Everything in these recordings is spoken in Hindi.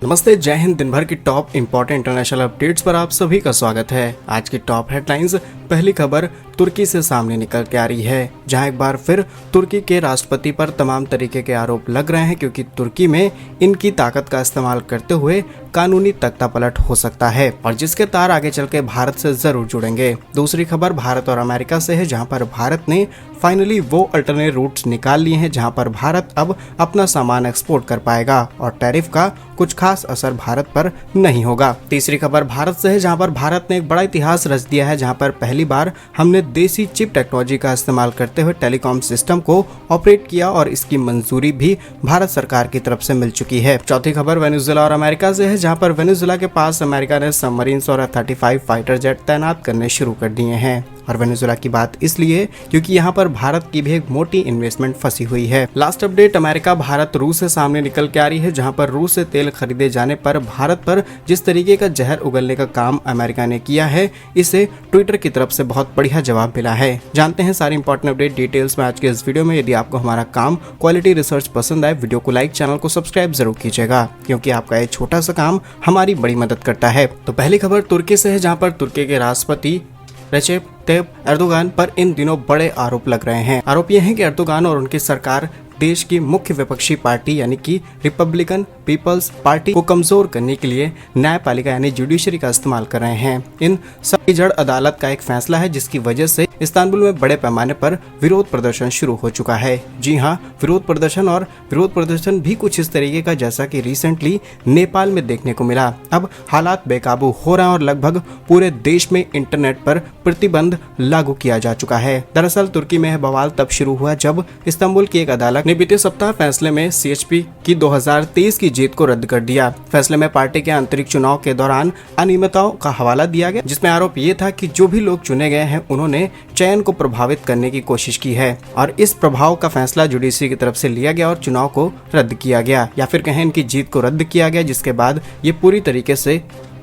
नमस्ते, जय हिंद। दिन भर की टॉप इंपॉर्टेंट इंटरनेशनल अपडेट्स पर आप सभी का स्वागत है। आज की टॉप हेडलाइंस। पहली खबर तुर्की से सामने निकल के आ रही है, जहां एक बार फिर तुर्की के राष्ट्रपति पर तमाम तरीके के आरोप लग रहे हैं, क्योंकि तुर्की में इनकी ताकत का इस्तेमाल करते हुए कानूनी तख्तापलट हो सकता है और जिसके तार आगे चल के भारत से जरूर जुड़ेंगे। दूसरी खबर भारत और अमेरिका से है, जहां पर भारत ने फाइनली वो अल्टरनेट रूट्स निकाल लिए हैं जहां पर भारत अब अपना सामान एक्सपोर्ट कर पाएगा और टैरिफ का कुछ खास असर भारत पर नहीं होगा। तीसरी खबर भारत से है, जहां पर भारत ने एक बड़ा इतिहास रच दिया है, जहां पर पहली बार हमने देसी चिप टेक्नोलॉजी का इस्तेमाल करते हुए टेलीकॉम सिस्टम को ऑपरेट किया और इसकी मंजूरी भी भारत सरकार की तरफ से मिल चुकी है। चौथी खबर वेनेजुएला और अमेरिका से है, जहां पर वेनेजुएला के पास अमेरिका ने सबमरीन्स और F-35 फाइटर जेट तैनात करने शुरू कर दिए हैं। और वेनेजुएला की बात इसलिए क्योंकि यहाँ पर भारत की भी एक मोटी इन्वेस्टमेंट फंसी हुई है। लास्ट अपडेट अमेरिका भारत रूस से सामने निकल के आ रही है, जहाँ पर रूस से तेल खरीदे जाने पर भारत पर जिस तरीके का जहर उगलने का काम अमेरिका ने किया है, इसे ट्विटर की तरफ से बहुत बढ़िया जवाब मिला है। जानते हैं सारी इंपॉर्टेंट अपडेट डिटेल्स में आज के इस वीडियो में। यदि आपको हमारा काम क्वालिटी रिसर्च पसंद आए, वीडियो को लाइक, चैनल को सब्सक्राइब जरूर कीजिएगा, क्योंकि आपका ये छोटा सा काम हमारी बड़ी मदद करता है। तो पहली खबर तुर्की से है, जहाँ पर तुर्की के राष्ट्रपति रेसेप तैयप एर्दोगान पर इन दिनों बड़े आरोप लग रहे हैं। आरोप यह है कि एर्दोगान और उनकी सरकार देश की मुख्य विपक्षी पार्टी यानी कि रिपब्लिकन पीपल्स पार्टी को कमजोर करने के लिए न्यायपालिका यानी जुडिशरी का इस्तेमाल कर रहे हैं। इन सब की जड़ अदालत का एक फैसला है, जिसकी वजह से इस्तांबुल में बड़े पैमाने पर विरोध प्रदर्शन शुरू हो चुका है। जी हाँ, विरोध प्रदर्शन भी कुछ इस तरीके का जैसा कि रिसेंटली नेपाल में देखने को मिला। अब हालात बेकाबू हो रहे हैं और लगभग पूरे देश में इंटरनेट पर प्रतिबंध लागू किया जा चुका है। दरअसल तुर्की में यह बवाल तब शुरू हुआ जब इस्तांबुल की एक अदालत ने बीते सप्ताह फैसले में CHP की 2023 की जीत को रद्द कर दिया। फैसले में पार्टी के आंतरिक चुनाव के दौरान अनियमितताओं का हवाला दिया गया, जिसमें आरोप ये था कि जो भी लोग चुने गए हैं उन्होंने चयन को प्रभावित करने की कोशिश की है और इस प्रभाव का फैसला जुडिशरी की तरफ से लिया गया और चुनाव को रद्द किया गया, या फिर कहें इनकी जीत को रद्द किया गया, जिसके बाद ये पूरी तरीके से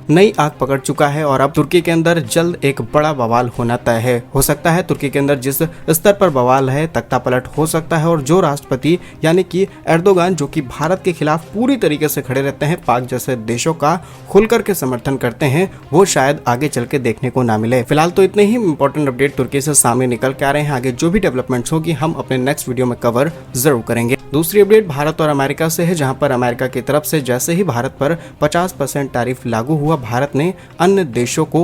नई आग पकड़ चुका है और अब तुर्की के अंदर जल्द एक बड़ा बवाल होना तय है। हो सकता है तुर्की के अंदर जिस स्तर पर बवाल है, तख्तापलट हो सकता है और जो राष्ट्रपति यानी कि एर्दोगान, जो कि भारत के खिलाफ पूरी तरीके से खड़े रहते हैं, पाक जैसे देशों का खुलकर के समर्थन करते हैं, वो शायद आगे चल के देखने को ना मिले। फिलहाल तो इतने ही इंपॉर्टेंट अपडेट तुर्की से सामने निकल के आ रहे हैं। आगे जो भी डेवलपमेंट्स होगी हम अपने नेक्स्ट वीडियो में कवर जरूर करेंगे। दूसरी अपडेट भारत और अमेरिका से है, जहां पर अमेरिका की तरफ से जैसे ही भारत पर 50% टैरिफ लागू हुआ, भारत ने अन्य देशों को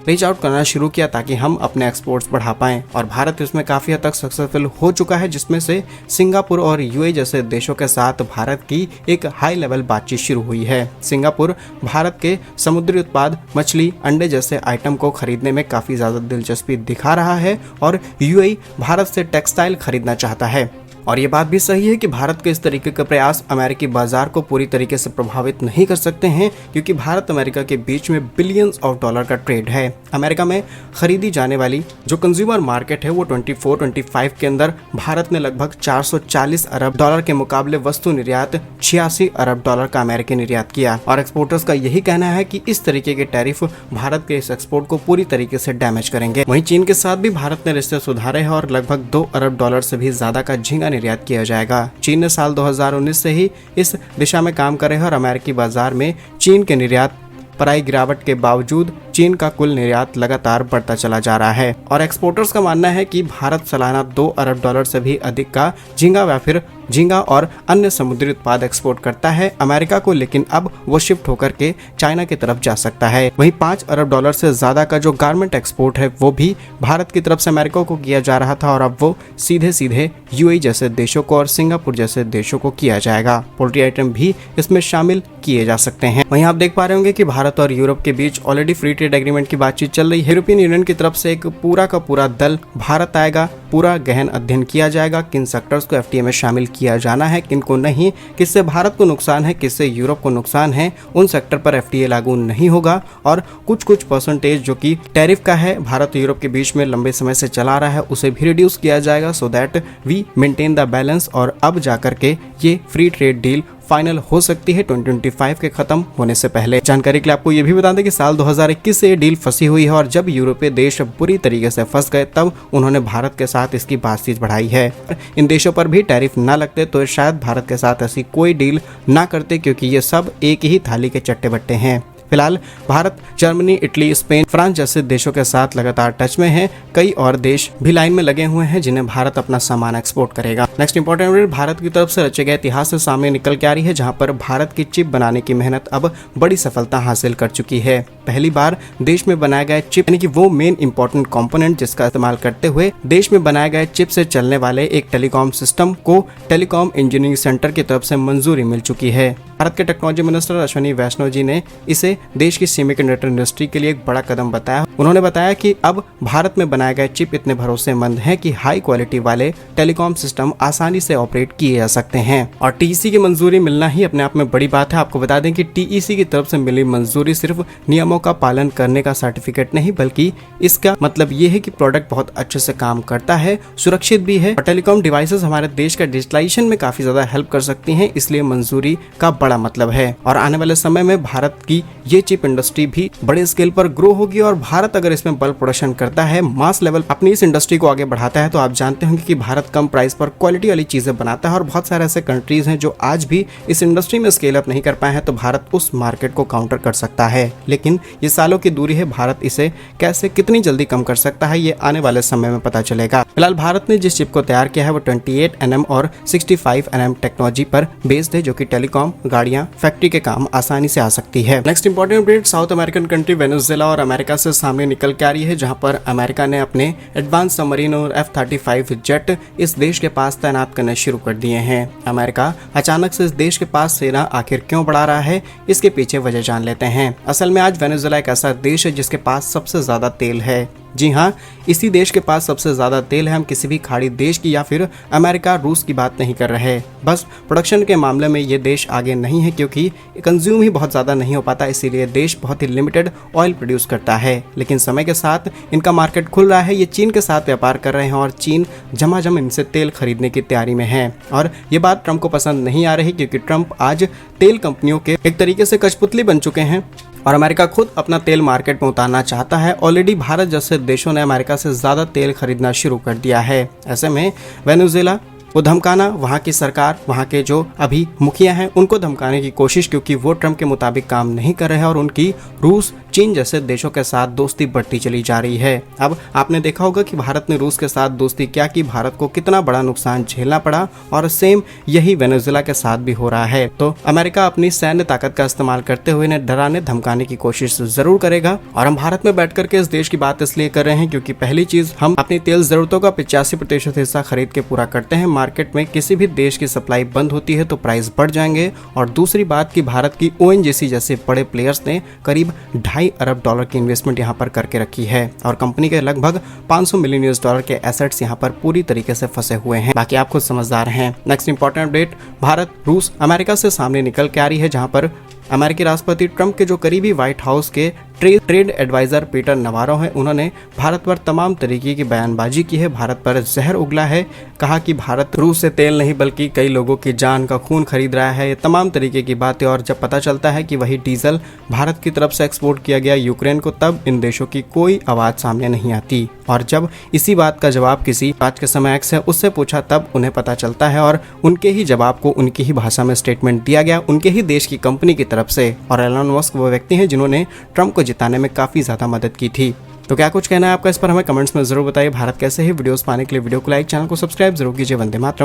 रीच आउट करना शुरू किया ताकि हम अपने एक्सपोर्ट्स बढ़ा पाएं और भारत इसमें काफी हद तक सक्सेसफुल हो चुका है, जिसमें से सिंगापुर और UAE जैसे देशों के साथ भारत की एक हाई लेवल बातचीत शुरू हुई है। सिंगापुर भारत के समुद्री उत्पाद, मछली, अंडे जैसे आइटम को खरीदने में काफी ज्यादा दिलचस्पी दिखा रहा है और UAE भारत से टेक्सटाइल खरीदना चाहता है। और ये बात भी सही है कि भारत के इस तरीके के प्रयास अमेरिकी बाजार को पूरी तरीके से प्रभावित नहीं कर सकते हैं, क्योंकि भारत अमेरिका के बीच में बिलियंस ऑफ डॉलर का ट्रेड है। अमेरिका में खरीदी जाने वाली जो कंज्यूमर मार्केट है वो 24-25 के अंदर भारत ने लगभग 440 अरब डॉलर के मुकाबले वस्तु निर्यात 86 अरब डॉलर का अमेरिकी निर्यात किया और एक्सपोर्टर्स का यही कहना है कि इस तरीके के टैरिफ भारत के इस एक्सपोर्ट को पूरी तरीके से डैमेज करेंगे। वहीं चीन के साथ भी भारत ने रिश्ते सुधारे हैं और लगभग 2 अरब डॉलर से भी ज्यादा का झींगा निर्यात किया जाएगा। चीन ने साल 2019 से ही इस दिशा में काम कर रहे हैं और अमेरिकी बाजार में चीन के निर्यात पर आई गिरावट के बावजूद चीन का कुल निर्यात लगातार बढ़ता चला जा रहा है और एक्सपोर्टर्स का मानना है कि भारत सालाना 2 अरब डॉलर से भी अधिक का झींगा या फिर झींगा और अन्य समुद्री उत्पाद एक्सपोर्ट करता है अमेरिका को, लेकिन अब वो शिफ्ट होकर के चाइना की तरफ जा सकता है। वहीं 5 अरब डॉलर से ज्यादा का जो गारमेंट एक्सपोर्ट है वो भी भारत की तरफ से अमेरिका को किया जा रहा था और अब वो सीधे सीधे UAE जैसे देशों को और सिंगापुर जैसे देशों को किया जाएगा। पोल्ट्री आइटम भी इसमें शामिल किए जा सकते हैं। वहीं आप देख पा रहे होंगे कि भारत और यूरोप के बीच ऑलरेडी फ्री ट्रेड एग्रीमेंट की बातचीत चल रही है। यूरोपियन यूनियन की तरफ से एक पूरा का पूरा दल भारत आएगा, पूरा गहन अध्ययन किया जाएगा किन सेक्टर्स को FTA में शामिल किया जाना है, किन को नहीं, किससे भारत को नुकसान है, किससे यूरोप को नुकसान है, उन सेक्टर पर FTA लागू नहीं होगा और कुछ परसेंटेज जो कि टैरिफ का है भारत और यूरोप के बीच में लंबे समय से चला रहा है उसे भी रिड्यूस किया जाएगा, so that we maintain the balance और अब जाकर के ये फ्री ट्रेड डील फाइनल हो सकती है 2025 के खत्म होने से पहले। जानकारी के लिए आपको ये भी बता दें कि साल 2021 से ये डील फंसी हुई है और जब यूरोपीय देश बुरी तरीके से फंस गए तब उन्होंने भारत के साथ इसकी बातचीत बढ़ाई है। इन देशों पर भी टैरिफ ना लगते तो शायद भारत के साथ ऐसी कोई डील ना करते, क्योंकि ये सब एक ही थाली के चट्टे बट्टे हैं। फिलहाल Bharat Germany, Italy, Spain, France जैसे देशों के साथ लगातार टच में है। कई और देश भी लाइन में लगे हुए हैं जिन्हें भारत अपना सामान एक्सपोर्ट करेगा। नेक्स्ट इंपॉर्टेंट अपडेट भारत की तरफ से रचे गए इतिहास से सामने निकल के आ रही है, जहां पर भारत की चिप बनाने की मेहनत अब बड़ी सफलता हासिल कर चुकी है। पहली बार देश में बनाया गया चिप यानी कि वो मेन इंपॉर्टेंट कंपोनेंट जिसका इस्तेमाल करते हुए देश में बनाए गए चिप से चलने वाले एक टेलीकॉम सिस्टम को टेलीकॉम इंजीनियरिंग सेंटर की तरफ से मंजूरी मिल चुकी है। भारत के टेक्नोलॉजी मिनिस्टर अश्विनी वैष्णव जी ने इसे देश की सेमीकंडक्टर इंडस्ट्री के लिए एक बड़ा कदम बताया। उन्होंने बताया कि अब भारत में बनाए गए चिप इतने भरोसेमंद हैं कि हाई क्वालिटी वाले टेलीकॉम सिस्टम आसानी से ऑपरेट किए जा सकते हैं और टीईसी की मंजूरी मिलना ही अपने आप में बड़ी बात है। आपको बता दें कि टीईसी की तरफ से मिली मंजूरी सिर्फ नियमों का पालन करने का सर्टिफिकेट नहीं, बल्कि इसका मतलब ये है कि प्रोडक्ट बहुत अच्छे से काम करता है, सुरक्षित भी है और टेलीकॉम डिवाइसेस हमारे देश का डिजिटलाइजेशन में काफी ज्यादा हेल्प कर सकती हैं। इसलिए मंजूरी का बड़ा मतलब है और आने वाले समय में भारत की ये चिप इंडस्ट्री भी बड़े स्केल पर ग्रो होगी और भारत अगर इसमें बल्क प्रोडक्शन करता है, मास लेवल अपनी इस इंडस्ट्री को आगे बढ़ाता है, तो आप जानते होंगे कि भारत कम प्राइस पर क्वालिटी वाली चीजें बनाता है और बहुत सारे ऐसे कंट्रीज हैं जो आज भी इस इंडस्ट्री में स्केल अप नहीं कर पाए हैं, तो भारत उस मार्केट को काउंटर कर सकता है। लेकिन ये सालों की दूरी है, भारत इसे कैसे कितनी जल्दी कम कर सकता है ये आने वाले समय में पता चलेगा। फिलहाल भारत ने जिस चिप को तैयार किया है वो 28 nm और 65 nm टेक्नोलॉजी पर बेस्ड है, जो कि टेलीकॉम, गाड़ियां, फैक्ट्री के काम आसानी से आ सकती है। Next important update south American country Venezuela और अमेरिका से सामने निकल के आ रही है, जहां पर अमेरिका ने अपने एडवांस सबमरीन और F-35 जेट इस देश के पास तैनात करने शुरू कर दिए हैं। अमेरिका अचानक से इस देश के पास सेना आखिर क्यों बढ़ा रहा है, इसके पीछे वजह जान लेते हैं। असल में आज वेनेजुएला एक ऐसा देश है जिसके पास सबसे ज्यादा तेल है। जी हाँ, इसी देश के पास सबसे ज्यादा तेल है। हम किसी भी खाड़ी देश की या फिर अमेरिका, रूस की बात नहीं कर रहे। बस प्रोडक्शन के मामले में ये देश आगे नहीं है क्योंकि कंज्यूम ही बहुत ज्यादा नहीं हो पाता, इसीलिए देश बहुत ही लिमिटेड ऑयल प्रोड्यूस करता है। लेकिन समय के साथ इनका मार्केट खुल रहा है, ये चीन के साथ व्यापार कर रहे हैं और चीन झमाझम इनसे तेल खरीदने की तैयारी में है। और ये बात ट्रंप को पसंद नहीं आ रही क्योंकि ट्रंप आज तेल कंपनियों के एक तरीके से कठपुतली बन चुके हैं और अमेरिका खुद अपना तेल मार्केट में उतारना चाहता है। ऑलरेडी भारत जैसे देशों ने अमेरिका से ज्यादा तेल खरीदना शुरू कर दिया है। ऐसे में वेनेजुएला को धमकाना, वहाँ की सरकार, वहाँ के जो अभी मुखिया हैं उनको धमकाने की कोशिश, क्योंकि वो ट्रंप के मुताबिक काम नहीं कर रहे हैं और उनकी रूस, चीन जैसे देशों के साथ दोस्ती बढ़ती चली जा रही है। अब आपने देखा होगा कि भारत ने रूस के साथ दोस्ती क्या की, भारत को कितना बड़ा नुकसान झेलना पड़ा और सेम यही वेनेजुएला के साथ भी हो रहा है। तो अमेरिका अपनी सैन्य ताकत का इस्तेमाल करते हुए इन्हें डराने धमकाने की कोशिश जरूर करेगा। और हम भारत में बैठ करके इस देश की बात इसलिए कर रहे हैं क्योंकि पहली चीज, हम अपनी तेल जरूरतों का 85% हिस्सा खरीद के पूरा करते हैं। मार्केट में किसी भी देश की सप्लाई बंद होती है तो प्राइस बढ़ जाएंगे। और दूसरी बात कि भारत की ONGC जैसे बड़े प्लेयर्स ने करीब $2.5 अरब की इन्वेस्टमेंट यहाँ पर करके रखी है और कंपनी के लगभग $500 मिलियन के एसेट्स यहाँ पर पूरी तरीके से फंसे हुए हैं। बाकी आप खुद समझदार हैं। नेक्स्ट इंपॉर्टेंट अपडेट भारत, रूस, अमेरिका से सामने निकल के आ रही है, जहां पर अमेरिकी राष्ट्रपति ट्रंप के जो करीबी व्हाइट हाउस के ट्रेड एडवाइजर पीटर नवारो हैं, उन्होंने भारत पर तमाम तरीके की बयानबाजी की है, भारत पर जहर उगला है, कहा कि भारत रूस से तेल नहीं बल्कि कई लोगों की जान का खून खरीद रहा है, ये तमाम तरीके की बातें। और जब पता चलता है कि वही डीजल भारत की तरफ से एक्सपोर्ट किया गया यूक्रेन को, तब इन देशों की कोई आवाज सामने नहीं आती। और जब इसी बात का जवाब किसी आज के समय एक्स है उससे पूछा, तब उन्हें पता चलता है और उनके ही जवाब को उनकी ही भाषा में स्टेटमेंट दिया गया, उनके ही देश की कंपनी की तरफ से। और एलन मस्क वो व्यक्ति हैं जिन्होंने ट्रंप को जिताने में काफी ज्यादा मदद की थी। तो क्या कुछ कहना है आपका इस पर, हमें कमेंट्स में जरूर बताइए। भारत कैसे ही वीडियोस पाने के लिए वीडियो को लाइक, चैनल को सब्सक्राइब जरूर कीजिए। वंदे मातरम।